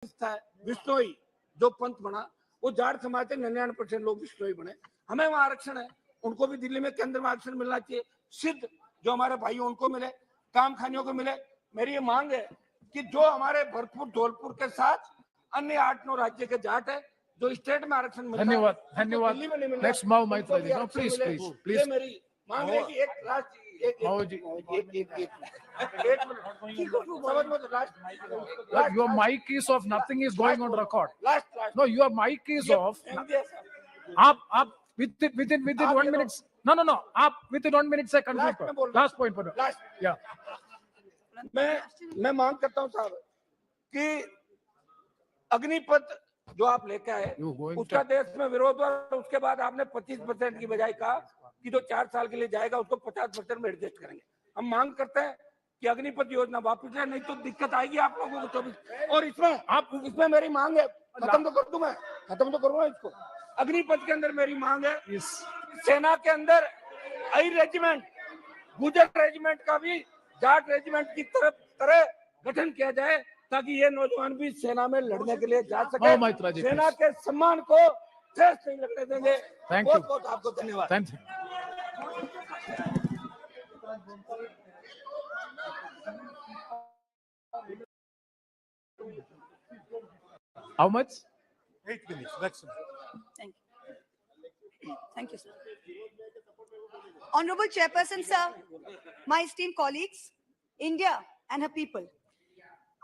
था विश्नोई जो पंथ बना, वो जाट समाज के 99% लोग विश्नोई बने। हमें वहां आरक्षण है, उनको भी दिल्ली में केंद्र में आरक्षण मिलना चाहिए। सिद्ध जो हमारे भाई उनको मिले, काम खानियों को मिले। मेरी ये मांग है कि जो हमारे भरतपुर धौलपुर के साथ अन्य 8-9 राज्य के जाट है, जो स्टेट में आरक्षण मिलता है, धन्यवाद धन्यवाद। दिल्ली में नहीं मिल रहा, नेक्स्ट माओ उनको मैत्रा भी जी, नो आरक्षण प्लीज मिले। प्लीज ये प्लीज। मेरी मांग है कि एक राष्ट्र माओ जी, your mic is off, nothing is going on record. No, your mic is off. आप within 1 minute. No, आप within 1 minute से conclude करो. Last point पर. Yeah. मैं मांग करता हूं साहब कि अग्निपथ जो आप लेके आए उसका देश में विरोध हुआ, उसके बाद आपने 25% की बजाय कहा कि जो 4 साल के लिए जाएगा उसको 50% में एडजस्ट करेंगे। हम मांग करते हैं कि अग्निपथ योजना वापस है, नहीं तो दिक्कत आएगी आप लोगों को 24। और इसमें मेरी मांग है, खत्म तो कर दूं मैं, खत्म तो करूंगा इसको। अग्निपथ के अंदर मेरी मांग है सेना के अंदर आई रेजिमेंट, गुजर रेजिमेंट का भी जाट रेजिमेंट की तरह गठन किया जाए, ताकि ये नौजवान भी सेना में लड़ने के लिए जा सके। सेना के सम्मान को ठेस नहीं लगने देंगे। बहुत बहुत आपको धन्यवाद। Thank you. How much? 8 minutes. Maximum. Thank you. Thank you, sir. Honorable Chairperson, sir, my esteemed colleagues, India and her people.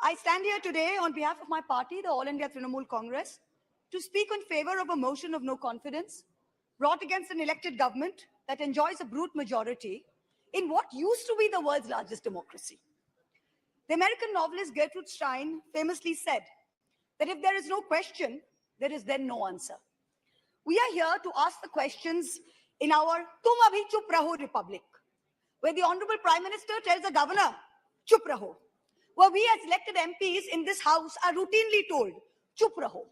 I stand here today on behalf of my party, the All India Trinamool Congress, to speak in favor of a motion of no confidence brought against an elected government that enjoys a brute majority in what used to be the world's largest democracy. The American novelist Gertrude Stein famously said that if there is no question, there is then no answer. We are here to ask the questions in our Tum Abhi Chup Raho Republic, where the Honorable Prime Minister tells the governor, Chup Raho, where we as elected MPs in this house are routinely told, Chup Raho.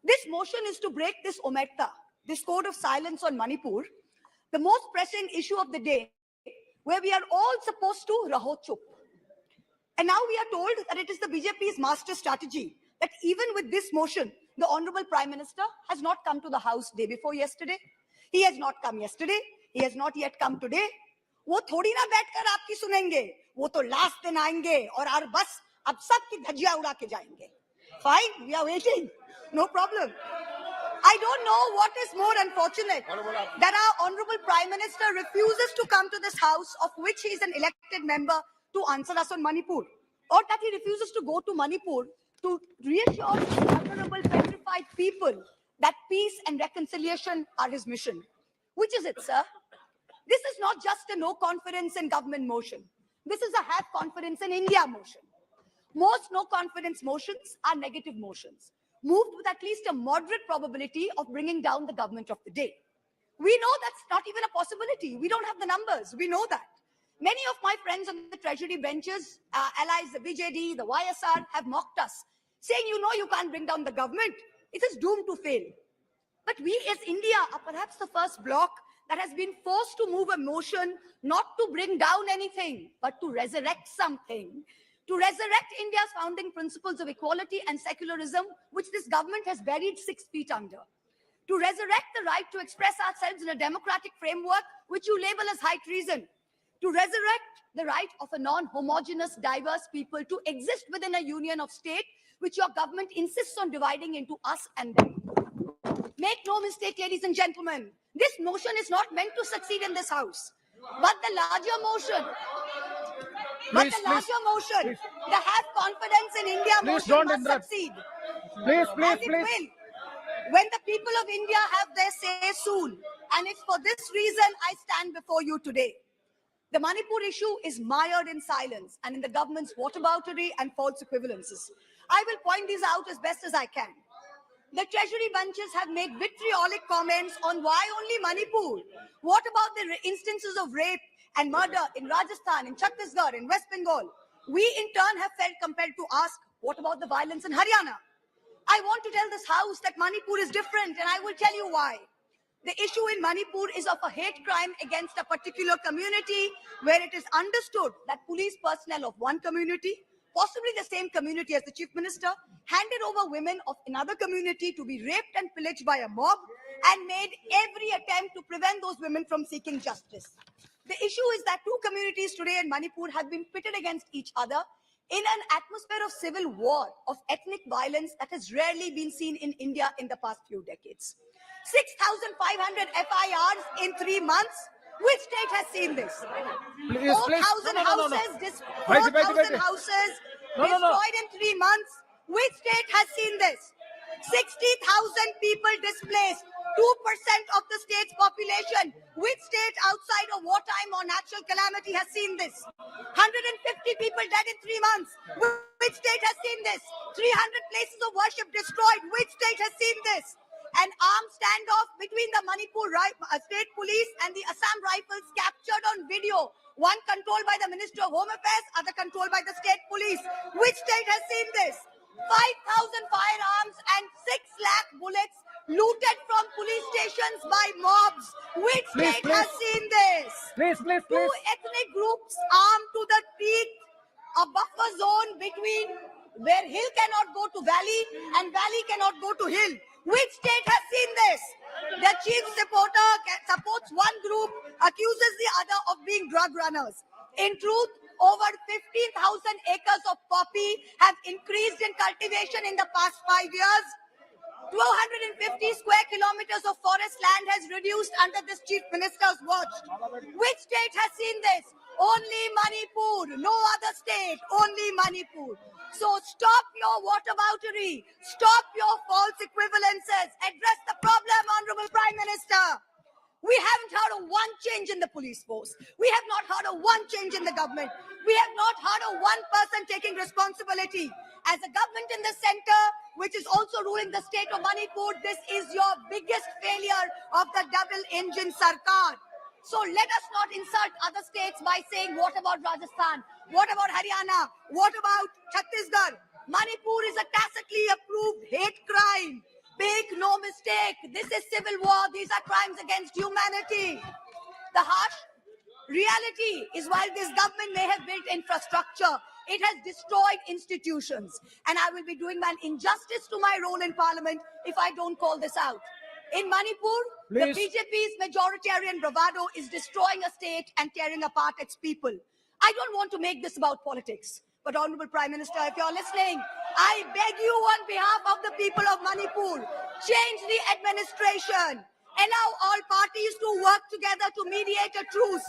This motion is to break this omerta, this code of silence on Manipur, the most pressing issue of the day, where we are all supposed to Raho Chup. And now we are told that it is the BJP's master strategy that even with this motion, the Honorable Prime Minister has not come to the House day before yesterday. He has not come yesterday. He has not yet come today. वो थोड़ी ना बैठकर आपकी सुनेंगे, वो तो last दिन आएंगे और बस अब सबकी धज्जियां उड़ा के जाएंगे. Fine, we are waiting. No problem. I don't know what is more unfortunate, that our Honorable Prime Minister refuses to come to this House, of which he is an elected member, to answer us on Manipur, or that he refuses to go to Manipur to reassure the vulnerable, petrified people that peace and reconciliation are his mission. Which is it, sir? This is not just a no confidence in government motion. This is a have confidence in India motion. Most no confidence motions are negative motions, moved with at least a moderate probability of bringing down the government of the day. We know that's not even a possibility. We don't have the numbers. We know that. Many of my friends on the Treasury benches, allies, the BJD, the YSR, have mocked us, saying, you can't bring down the government. It is doomed to fail. But we as India are perhaps the first bloc that has been forced to move a motion not to bring down anything, but to resurrect something, to resurrect India's founding principles of equality and secularism, which this government has buried 6 feet under, to resurrect the right to express ourselves in a democratic framework, which you label as high treason, to resurrect the right of a non-homogeneous, diverse people to exist within a union of state, which your government insists on dividing into us and them. Make no mistake, ladies and gentlemen, this motion is not meant to succeed in this house, but the larger motion, the have confidence in India motion must succeed. Please. Will, when the people of India have their say soon. And it's for this reason I stand before you today. The Manipur issue is mired in silence and in the government's whataboutery and false equivalences. I will point these out as best as I can. The Treasury bunches have made vitriolic comments on why only Manipur. What about the instances of rape and murder in Rajasthan, in Chhattisgarh, in West Bengal? We in turn have felt compelled to ask, what about the violence in Haryana? I want to tell this House that Manipur is different, and I will tell you why. The issue in Manipur is of a hate crime against a particular community, where it is understood that police personnel of one community, possibly the same community as the chief minister, handed over women of another community to be raped and pillaged by a mob and made every attempt to prevent those women from seeking justice. The issue is that two communities today in Manipur have been pitted against each other in an atmosphere of civil war, of ethnic violence that has rarely been seen in India in the past few decades. 6,500 FIRs in 3 months. Which state has seen this? Please, 4,000 no. houses, Wait. 4,000 houses No. destroyed in 3 months. Which state has seen this? 60,000 people displaced, 2% of the state's population. Which state outside of wartime or natural calamity has seen this? 150 people dead in 3 months. Which state has seen this? 300 places of worship destroyed. Which state has seen this? An armed standoff between the Manipur state police and the Assam Rifles captured on video. One controlled by the Ministry of Home Affairs, other controlled by the state police. Which state has seen this? 5,000 firearms and 6 lakh bullets looted from police stations by mobs. Which state has seen this? Please. Two ethnic groups armed to the teeth, a buffer zone between where hill cannot go to valley and valley cannot go to hill. Which state has seen this? The chief supporter supports one group, accuses the other of being drug runners. In truth, over 15,000 acres of poppy have increased in cultivation in the past 5 years. 250 square kilometers of forest land has reduced under this chief minister's watch. Which state has seen this? Only Manipur, no other state, only Manipur. So stop your whataboutery, stop your false equivalences, address the problem, Honorable Prime Minister. We haven't heard of one change in the police force. We have not heard of one change in the government. We have not heard of one person taking responsibility. As a government in the center, which is also ruling the state of Manipur, this is your biggest failure of the double engine Sarkar. So let us not insult other states by saying, what about Rajasthan? What about Haryana? What about Chhattisgarh? Manipur is a tacitly approved hate crime. Make no mistake, this is civil war. These are crimes against humanity. The harsh reality is while this government may have built infrastructure, it has destroyed institutions. And I will be doing an injustice to my role in parliament if I don't call this out. In Manipur, the BJP's majoritarian bravado is destroying a state and tearing apart its people. I don't want to make this about politics. But Honorable Prime Minister, if you're listening, I beg you on behalf of the people of Manipur, change the administration. Allow all parties to work together to mediate a truce.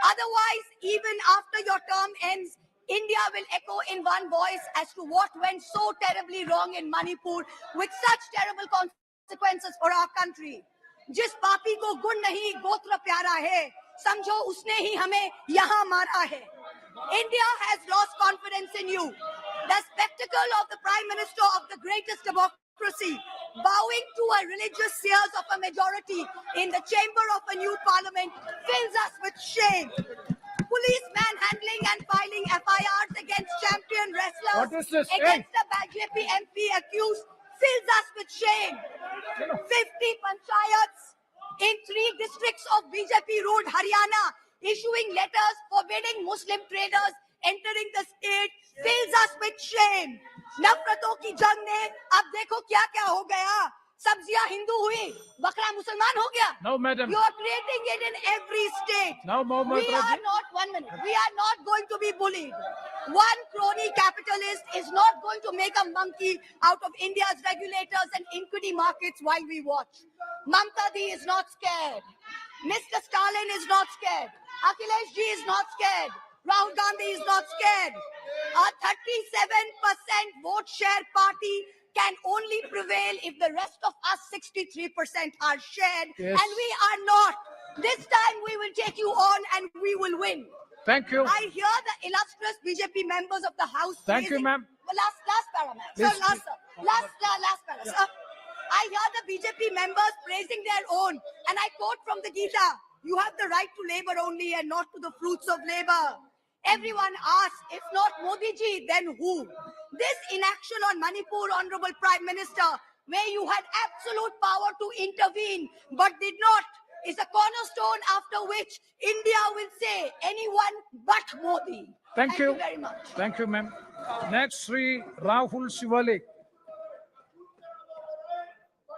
Otherwise, even after your term ends, India will echo in one voice as to what went so terribly wrong in Manipur with such terrible consequences for our country. जिस पापी को गुण नहीं गोत्र प्यारा है, समझो उसने ही हमें यहाँ मारा है. India has lost confidence in you. The spectacle of the Prime Minister of the greatest democracy bowing to a religious seers of a majority in the chamber of a new parliament fills us with shame. Police manhandling and filing FIRs against champion wrestlers against a BJP MP accused fills us with shame. 50 panchayats in 3 districts of BJP-ruled Haryana issuing letters forbidding Muslim traders entering the state fills us with shame. नफरतों की जंग ने अब देखो क्या-क्या हो गया. सब्जियां हिंदू हुई, बकरा मुसलमान हो गया. No, madam. You are creating it in every state. Now, Mohammed We are not, 1 minute, we are not going to be bullied. One crony capitalist is not going to make a monkey out of India's regulators and equity markets while we watch. Mamta Di is not scared. Mr. Stalin is not scared. Akhilesh Ji is not scared. Rahul Gandhi is not scared. A 37% vote share party can only prevail if the rest of us 63% are shared, Yes. and we are not. This time we will take you on and we will win. Thank you. I hear the illustrious BJP members of the House. Thank you, ma'am. Well, last para, ma'am. Sir, Yes, last para, sir. I hear the BJP members praising their own, and I quote from the Gita: "You have the right to labor only and not to the fruits of labor." Everyone asks, if not Modi ji, then who? This inaction on Manipur, Honorable Prime Minister, where you had absolute power to intervene but did not, is a cornerstone after which India will say anyone but Modi. Thank you. very much. Thank you, ma'am. Next, Sri Rahul Shivalik.